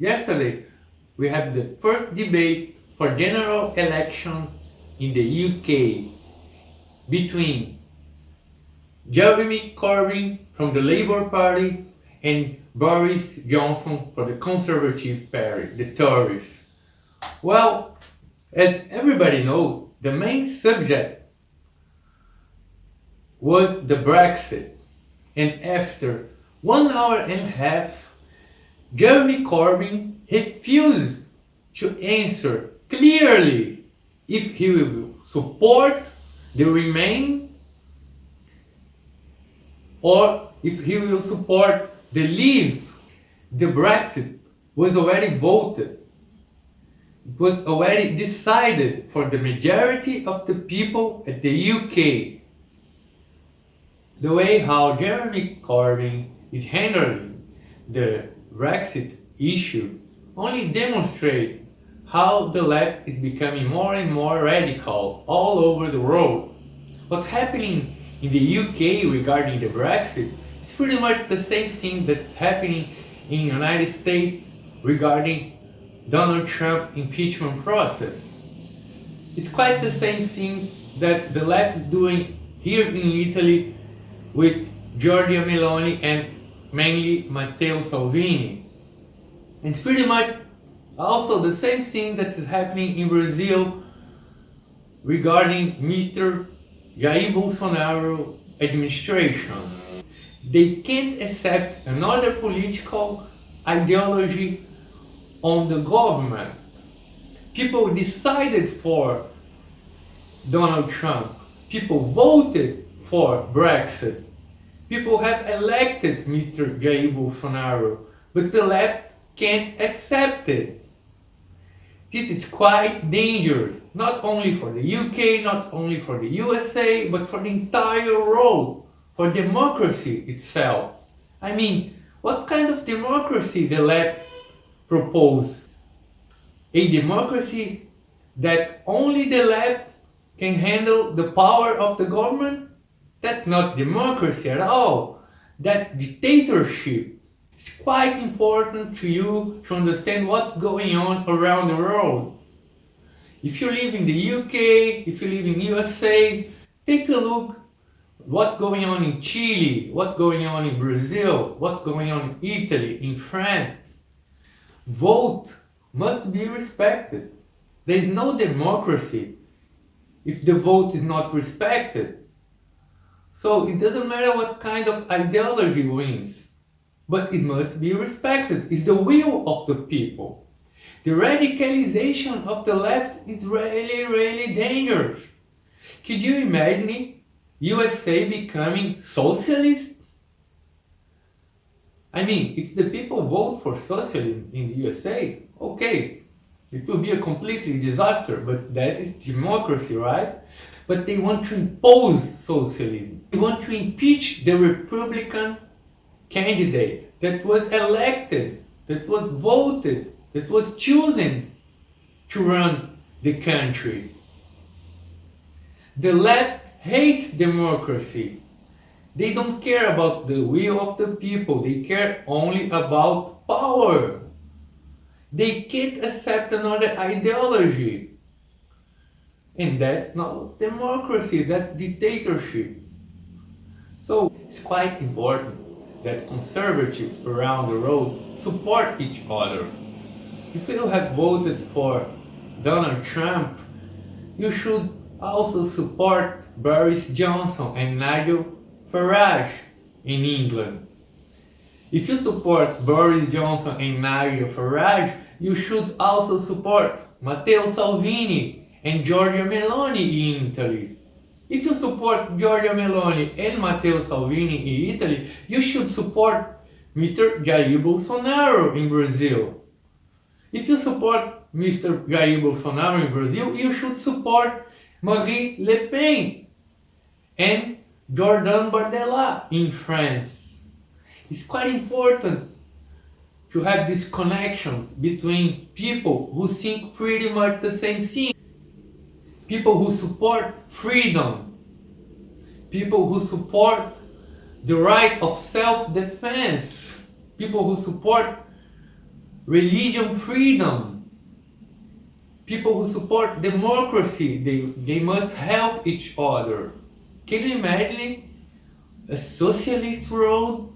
Yesterday, we had the first debate for general election in the UK between Jeremy Corbyn from the Labour Party and Boris Johnson for the Conservative Party, the Tories. Well, as everybody knows, the main subject was the Brexit, and after 1 hour and a half, Jeremy Corbyn refused to answer clearly if he will support the Remain or if he will support the Leave. The Brexit was already voted. It was already decided for the majority of the people at the UK. The way how Jeremy Corbyn is handling the Brexit issue only demonstrate how the left is becoming more and more radical all over the world. What's happening in the UK regarding the Brexit is pretty much the same thing that's happening in the United States regarding Donald Trump impeachment process. It's quite the same thing that the left is doing here in Italy with Giorgia Meloni and mainly Matteo Salvini. It's pretty much also the same thing that is happening in Brazil regarding Mr. Jair Bolsonaro administration. They can't accept another political ideology on the government. People decided for Donald Trump. People voted for Brexit. People have elected Mr. Jair Bolsonaro, but the left can't accept it. This is quite dangerous, not only for the UK, not only for the USA, but for the entire world, for democracy itself. I mean, what kind of democracy the left propose? A democracy that only the left can handle the power of the government? That's not democracy at all. That's dictatorship. It's quite important to you to understand what's going on around the world. If you live in the UK, if you live in USA, take a look at what's going on in Chile, what's going on in Brazil, what's going on in Italy, in France. Vote must be respected. There is no democracy if the vote is not respected. So it doesn't matter what kind of ideology wins, but it must be respected. It's the will of the people. The radicalization of the left is really, really dangerous. Could you imagine USA becoming socialist? I mean, if the people vote for socialism in the USA, okay, it will be a completely disaster, but that is democracy, right? But they want to impose socialism. They want to impeach the Republican candidate that was elected, that was voted, that was chosen to run the country. The left hates democracy. They don't care about the will of the people. They care only about power. They can't accept another ideology. And that's not democracy, that's dictatorship. So it's quite important that conservatives around the world support each other. If you have voted for Donald Trump, you should also support Boris Johnson and Nigel Farage in England. If you support Boris Johnson and Nigel Farage, you should also support Matteo Salvini and Giorgia Meloni in Italy. If you support Giorgia Meloni and Matteo Salvini in Italy, you should support Mr. Jair Bolsonaro in Brazil. If you support Mr. Jair Bolsonaro in Brazil, you should support Marine Le Pen and Jordan Bardella in France. It's quite important to have this connection between people who think pretty much the same thing. People who support freedom. People who support the right of self-defense. People who support religion freedom. People who support democracy, they must help each other. Can you imagine a socialist world